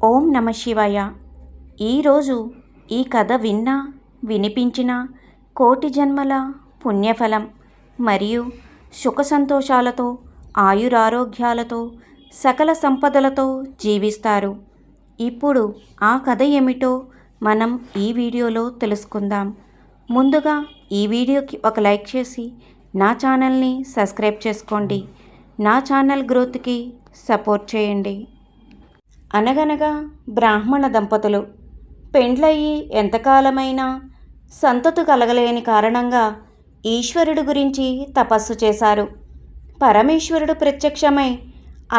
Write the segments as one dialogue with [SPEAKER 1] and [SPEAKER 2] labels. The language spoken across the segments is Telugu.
[SPEAKER 1] ఓం నమ శివాయ. ఈరోజు ఈ కథ విన్నా వినిపించిన కోటి జన్మల పుణ్యఫలం మరియు సుఖ సంతోషాలతో ఆయురారోగ్యాలతో సకల సంపదలతో జీవిస్తారు. ఇప్పుడు ఆ కథ ఏమిటో మనం ఈ వీడియోలో తెలుసుకుందాం. ముందుగా ఈ వీడియోకి ఒక లైక్ చేసి నా ఛానల్ని సబ్స్క్రైబ్ చేసుకోండి. నా ఛానల్ గ్రోత్కి సపోర్ట్ చేయండి. అనగనగా బ్రాహ్మణ దంపతులు పెండ్లయ్యి ఎంతకాలమైనా సంతతి కలగలేని కారణంగా ఈశ్వరుడు గురించి తపస్సు చేశారు. పరమేశ్వరుడు ప్రత్యక్షమై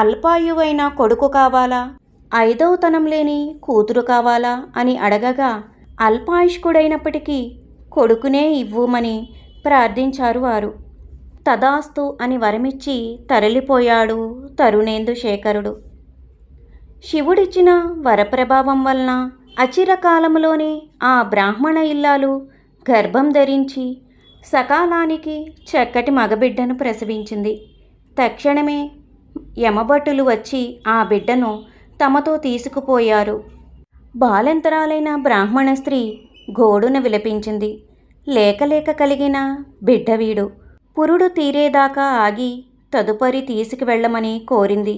[SPEAKER 1] అల్పాయువైన కొడుకు కావాలా, ఐదవతనం లేని కూతురు కావాలా అని అడగగా అల్పాయుష్కుడైనప్పటికీ కొడుకునే ఇవ్వుమని ప్రార్థించారు వారు. తదాస్తు అని వరమిచ్చి తరలిపోయాడు తరుణేందు శేఖరుడు. శివుడిచ్చిన వరప్రభావం వలన అచిరకాలంలోనే ఆ బ్రాహ్మణ ఇల్లాలు గర్భం ధరించి సకాలానికి చక్కటి మగబిడ్డను ప్రసవించింది. తక్షణమే యమభటులు వచ్చి ఆ బిడ్డను తమతో తీసుకుపోయారు. బాలంతరాలైన బ్రాహ్మణ స్త్రీ గోడున విలపించింది. లేక కలిగిన బిడ్డ వీడు. పురుడు తీరేదాకా ఆగి తదుపరి తీసుకువెళ్ళమని కోరింది.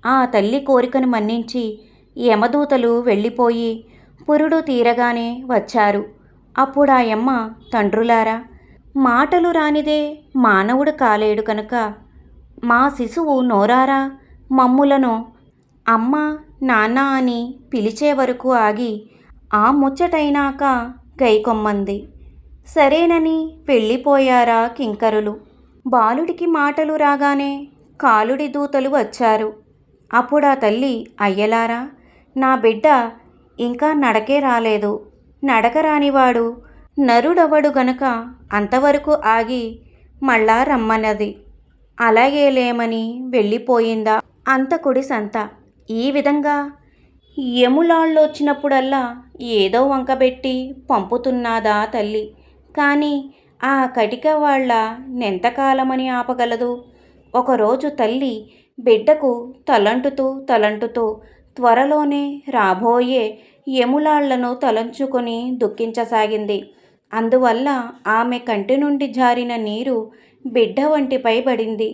[SPEAKER 1] ఆ తల్లి కోరికను మన్నించి యమదూతలు వెళ్ళిపోయి పురుడు తీరగానే వచ్చారు. అప్పుడు ఆ యమ్మ, తండ్రులారా, మాటలు రానిదే మానవుడు కాలేడు కనుక మా శిశువు నోరారా మమ్ములను అమ్మ నాన్న అని పిలిచే వరకు ఆగి ఆ ముచ్చటైనాక గైకొమ్మంది. సరేనని వెళ్ళిపోయారా కింకరులు. బాలుడికి మాటలు రాగానే కాలుడి దూతలు వచ్చారు. అప్పుడు ఆ తల్లి, అయ్యలారా, నా బిడ్డ ఇంకా నడకే రాలేదు. నడక రానివాడు నరుడవడు గనుక అంతవరకు ఆగి మళ్ళా రమ్మన్నది. అలాగే లేమని వెళ్ళిపోయిందా అంతకుడి సంత. ఈ విధంగా యములాళ్ళొచ్చినప్పుడల్లా ఏదో వంకబెట్టి పంపుతున్నదా తల్లి. కానీ ఆ కటిక వాళ్ళ నెంతకాలమని ఆపగలదు. ఒకరోజు తల్లి బిడ్డకు తలంటుతూ త్వరలోనే రాబోయే యములాళ్లను తలంచుకొని దుఃఖించసాగింది. అందువల్ల ఆమె కంటి నుండి జారిన నీరు బిడ్డ వంటిపై పడింది.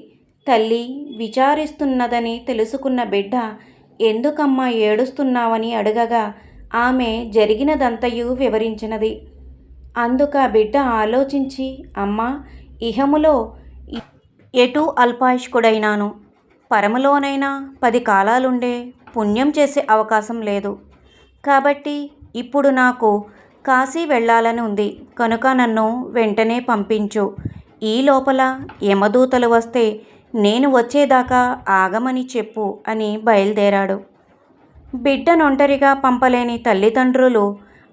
[SPEAKER 1] తల్లి విచారిస్తున్నదని తెలుసుకున్న బిడ్డ, ఎందుకమ్మా ఏడుస్తున్నావని అడగగా ఆమె జరిగినదంతయు వివరించినది. అందుక బిడ్డ ఆలోచించి, అమ్మా, ఇహములో ఎటు అల్పాయుష్కుడైనాను, పరములోనైనా 10 కాలాలుండే పుణ్యం చేసే అవకాశం లేదు. కాబట్టి ఇప్పుడు నాకు కాశీ వెళ్ళాలని ఉంది కనుక నన్ను వెంటనే పంపించు. ఈ లోపల యమదూతలు వస్తే నేను వచ్చేదాకా ఆగమని చెప్పు అని బయలుదేరాడు. బిడ్డనొంటరిగా పంపలేని తల్లిదండ్రులు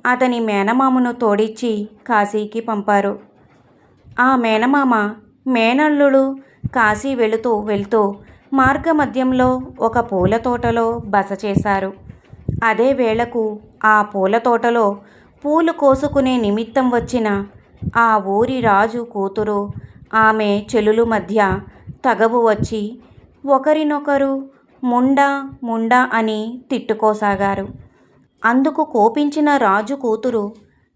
[SPEAKER 1] అతని మేనమామను తోడిచ్చి కాశీకి పంపారు. ఆ మేనమామ మేనల్లుడు కాశీ వెళుతూ మార్గమధ్యంలో ఒక పూల తోటలో బస చేశారు. అదే వేళకు ఆ పూల తోటలో పూలు కోసుకునే నిమిత్తం వచ్చిన ఆ ఊరి రాజు కూతురు ఆమె చెలులు మధ్య తగవు వచ్చి ఒకరినొకరు ముండా అని తిట్టుకోసాగారు. అందుకు కోపించిన రాజు కూతురు,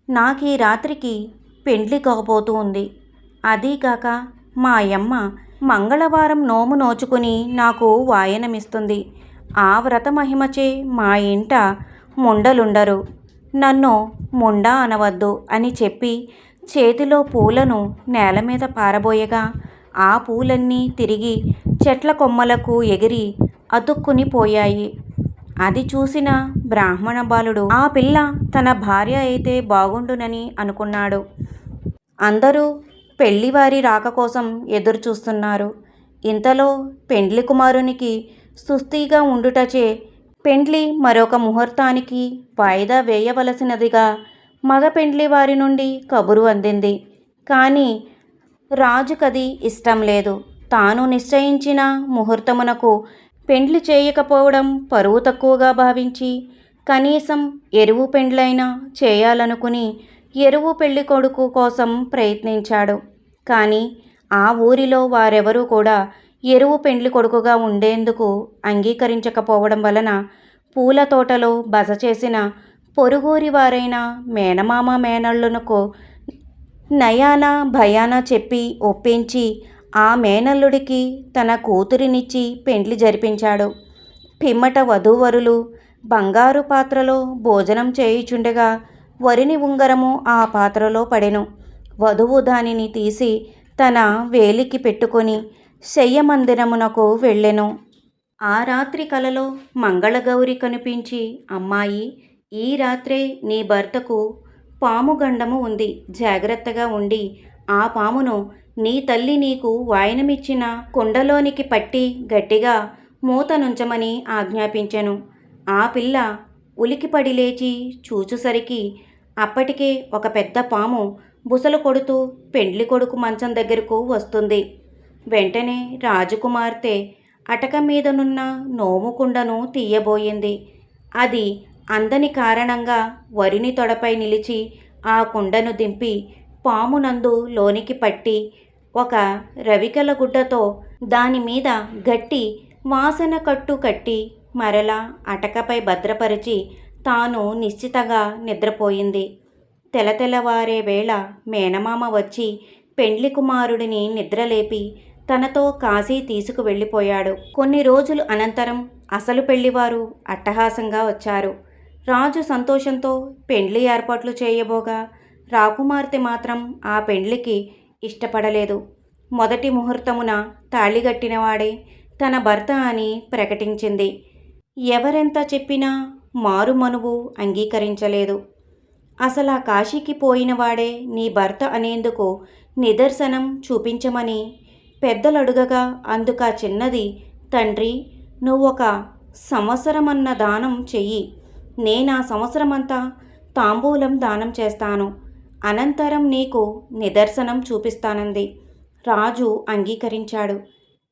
[SPEAKER 1] నాకీ రాత్రికి పెండ్లి కాబోతూ ఉంది. అదీగాక మా యమ్మ మంగళవారం నోము నోచుకుని నాకు వాయనమిస్తుంది. ఆ వ్రత మహిమచే మా ఇంట ముండలుండరు. నన్ను ముండా అనవద్దు అని చెప్పి చేతిలో పూలను నేల మీద పారబోయగా ఆ పూలన్నీ తిరిగి చెట్ల కొమ్మలకు ఎగిరి అతుక్కుని పోయాయి. అది చూసిన బ్రాహ్మణ బాలుడు ఆ పిల్ల తన భార్య అయితే బాగుండునని అనుకున్నాడు. అందరూ పెళ్లివారి రాక కోసం ఎదురు చూస్తున్నారు. ఇంతలో పెండ్లి కుమారునికి సుస్థిగా ఉండుటచే పెండ్లి మరొక ముహూర్తానికి వాయిదా వేయవలసినదిగా మగ పెండ్లి వారి నుండి కబురు అందింది. కానీ రాజుకది ఇష్టం లేదు. తాను నిశ్చయించిన ముహూర్తమునకు పెండ్లి చేయకపోవడం పరువు తక్కువగా భావించి కనీసం ఎరువు పెండ్లైనా చేయాలనుకుని ఎరువు పెళ్లి కొడుకు కోసం ప్రయత్నించాడు. కానీ ఆ ఊరిలో వారెవరూ కూడా ఎరువు పెండ్లి కొడుకుగా ఉండేందుకు అంగీకరించకపోవడం వలన పూల తోటలో బస చేసిన పొరుగూరి వారైన మేనమామ మేనళ్ళునకు నయాన భయాన చెప్పి ఒప్పించి ఆ మేనల్లుడికి తన కూతురినిచ్చి పెండ్లి జరిపించాడు. పిమ్మట వధూవరులు బంగారు పాత్రలో భోజనం చేయుచుండగా వరిని ఉంగరము ఆ పాత్రలో పడెను. వధువు దానిని తీసి తన వేలికి పెట్టుకొని శయ్యమందిరమునకు వెళ్ళెను. ఆ రాత్రి కలలో మంగళగౌరి కనిపించి, అమ్మాయి, ఈ రాత్రే నీ భర్తకు పాము గండము ఉంది. జాగ్రత్తగా ఉండి ఆ పామును నీ తల్లి నీకు వాయనమిచ్చిన కుండలోనికి పట్టి గట్టిగా మూతనుంచమని ఆజ్ఞాపించెను. ఆ పిల్ల ఉలికిపడి లేచి చూచుసరికి అప్పటికే ఒక పెద్ద పాము బుసలు కొడుతూ పెండ్లి కొడుకు మంచం దగ్గరకు వస్తుంది. వెంటనే రాజకుమార్తె అటక మీదనున్న నోముకుండను తీయబోయింది. అది అందని కారణంగా వరిని తొడపై నిలిచి ఆ కుండను దింపి పామునందు లోనికి పట్టి ఒక రవికెల గుడ్డతో దానిమీద గట్టి వాసన కట్టు కట్టి మరలా అటకపై భద్రపరిచి తాను నిశ్చితగా నిద్రపోయింది. తెలతెలవారే వేళ మేనమామ వచ్చి పెండ్లి కుమారుడిని నిద్రలేపి తనతో కాశీ తీసుకు వెళ్ళిపోయాడు. కొన్ని రోజులు అనంతరం అసలు పెళ్లివారు అట్టహాసంగా వచ్చారు. రాజు సంతోషంతో పెండ్లి ఏర్పాట్లు చేయబోగా రాకుమార్తె మాత్రం ఆ పెండ్లికి ఇష్టపడలేదు. మొదటి ముహూర్తమున తాళిగట్టినవాడే తన భర్త అని ప్రకటించింది. ఎవరెంత చెప్పినా మారుమనువు అంగీకరించలేదు. అసలా కాశీకి పోయినవాడే నీ భర్త అనేందుకు నిదర్శనం చూపించమని పెద్దలడుగగా అందుక చిన్నది, తండ్రి, నువ్వొక సంవత్సరమన్న దానం చెయ్యి, నేనా సంవత్సరమంతా తాంబూలం దానం చేస్తాను, అనంతరం నీకు నిదర్శనం చూపిస్తానంది. రాజు అంగీకరించాడు.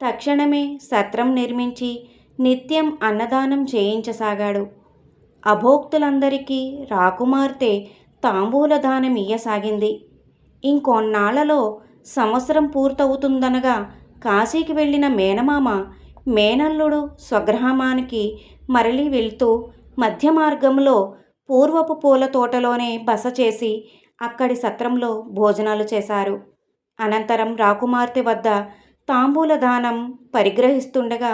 [SPEAKER 1] తక్షణమే సత్రం నిర్మించి నిత్యం అన్నదానం చేయించసాగాడు. అభోక్తులందరికీ రాకుమార్తె తాంబూలదానమియ్యసాగింది. ఇంకొన్నాళ్లలో సంవత్సరం పూర్తవుతుందనగా కాశీకి వెళ్ళిన మేనమామ మేనల్లుడు స్వగ్రామానికి మరలి వెళ్తూ మధ్య మార్గంలో పూర్వపు పూల తోటలోనే బస చేసి అక్కడి సత్రంలో భోజనాలు చేశారు. అనంతరం రాకుమార్తె వద్ద తాంబూలదానం పరిగ్రహిస్తుండగా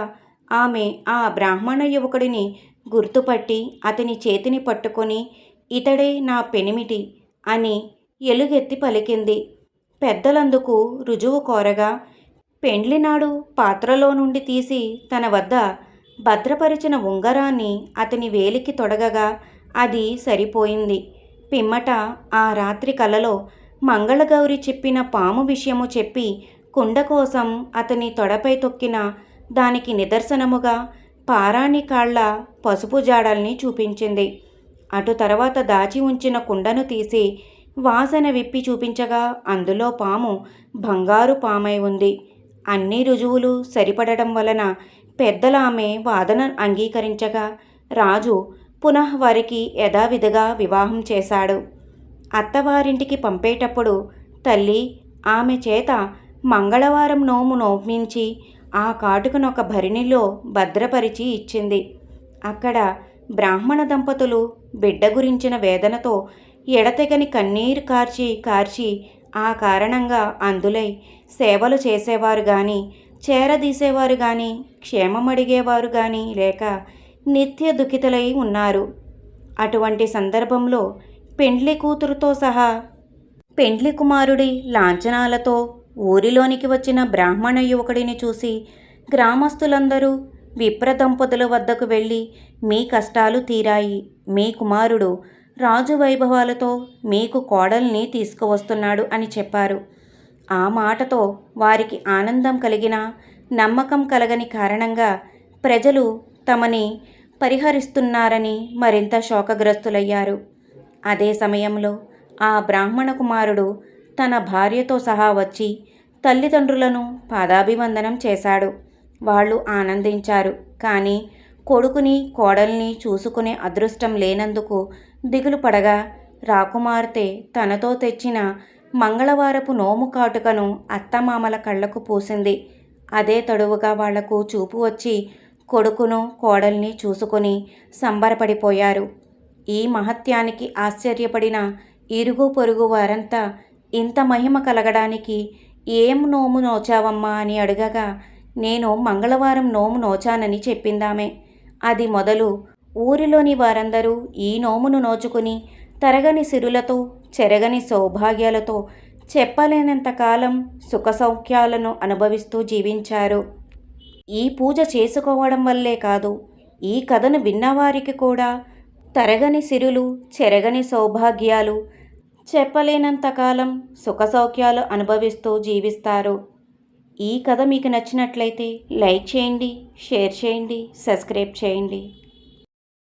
[SPEAKER 1] ఆమె ఆ బ్రాహ్మణ యువకుడిని గుర్తుపట్టి అతని చేతిని పట్టుకొని, ఇతడే నా పెనిమిటి అని ఎలుగెత్తి పలికింది. పెద్దలందుకు రుజువు కోరగా పెండ్లినాడు పాత్రలో నుండి తీసి తన వద్ద భద్రపరిచిన ఉంగరాన్ని అతని వేలికి తొడగగా అది సరిపోయింది. పిమ్మట ఆ రాత్రి కలలో మంగళగౌరి చెప్పిన పాము విషయము చెప్పి కుండ కోసం అతని తొడపై తొక్కిన దానికి నిదర్శనముగా పారాణి కాళ్ల పసుపు జాడల్ని చూపించింది. అటు తర్వాత దాచి ఉంచిన కుండను తీసి వాసన విప్పి చూపించగా అందులో పాము బంగారు పామై ఉంది. అన్ని రుజువులు సరిపడడం వలన పెద్దల ఆమె వాదన అంగీకరించగా రాజు పునః వారికి యథావిధిగా వివాహం చేశాడు. అత్తవారింటికి పంపేటప్పుడు తల్లి ఆమె చేత మంగళవారం నోము నోమించి ఆ కాటుకనొక భరిణిలో భద్రపరిచి ఇచ్చింది. అక్కడ బ్రాహ్మణ దంపతులు బిడ్డ గురించిన వేదనతో ఎడతెగని కన్నీరు కార్చి ఆ కారణంగా అందులై సేవలు చేసేవారు గాని, చేరదీసేవారు గాని, క్షేమమడిగేవారు గాని లేక నిత్య దుఃఖితులై ఉన్నారు. అటువంటి సందర్భంలో పెండ్లి కూతురుతో సహా పెండ్లి కుమారుడి లాంఛనాలతో ఊరిలోనికి వచ్చిన బ్రాహ్మణ యువకుడిని చూసి గ్రామస్తులందరూ విప్రదంపతుల వద్దకు వెళ్ళి, మీ కష్టాలు తీరాయి, మీ కుమారుడు రాజు వైభవాలతో మీకు కోడల్ని తీసుకువస్తున్నాడు అని చెప్పారు. ఆ మాటతో వారికి ఆనందం కలిగినా నమ్మకం కలగని కారణంగా ప్రజలు తమని పరిహరిస్తున్నారని మరింత శోకగ్రస్తులయ్యారు. అదే సమయంలో ఆ బ్రాహ్మణ కుమారుడు తన భార్యతో సహా వచ్చి తల్లిదండ్రులను పాదాభివందనం చేశాడు. వాళ్ళు ఆనందించారు. కానీ కొడుకుని కోడల్ని చూసుకునే అదృష్టం లేనందుకు దిగులు పడగా రాకుమార్తె తనతో తెచ్చిన మంగళవారపు నోము కాటుకను అత్తమామల కళ్లకు పూసింది. అదే తడువుగా వాళ్లకు చూపు వచ్చి కొడుకును కోడల్ని చూసుకొని సంబరపడిపోయారు. ఈ మహత్యానికి ఆశ్చర్యపడిన ఇరుగు పొరుగు వారంతా ఇంత మహిమ కలగడానికి ఏం నోము నోచావమ్మా అని అడగగా నేను మంగళవారం నోము నోచానని చెప్పిందామె. అది మొదలు ఊరిలోని వారందరూ ఈ నోమును నోచుకుని తరగని సిరులతో చెరగని సౌభాగ్యాలతో చెప్పలేనంతకాలం సుఖసౌఖ్యాలను అనుభవిస్తూ జీవించారు. ఈ పూజ చేసుకోవడం వల్లే కాదు, ఈ కథను విన్నవారికి కూడా తరగని సిరులు చెరగని సౌభాగ్యాలు చెప్పలేనంతకాలం సుఖసౌఖ్యాలు అనుభవిస్తూ జీవిస్తారు. ఈ కథ మీకు నచ్చినట్లయితే లైక్ చేయండి, షేర్ చేయండి, సబ్స్క్రైబ్ చేయండి.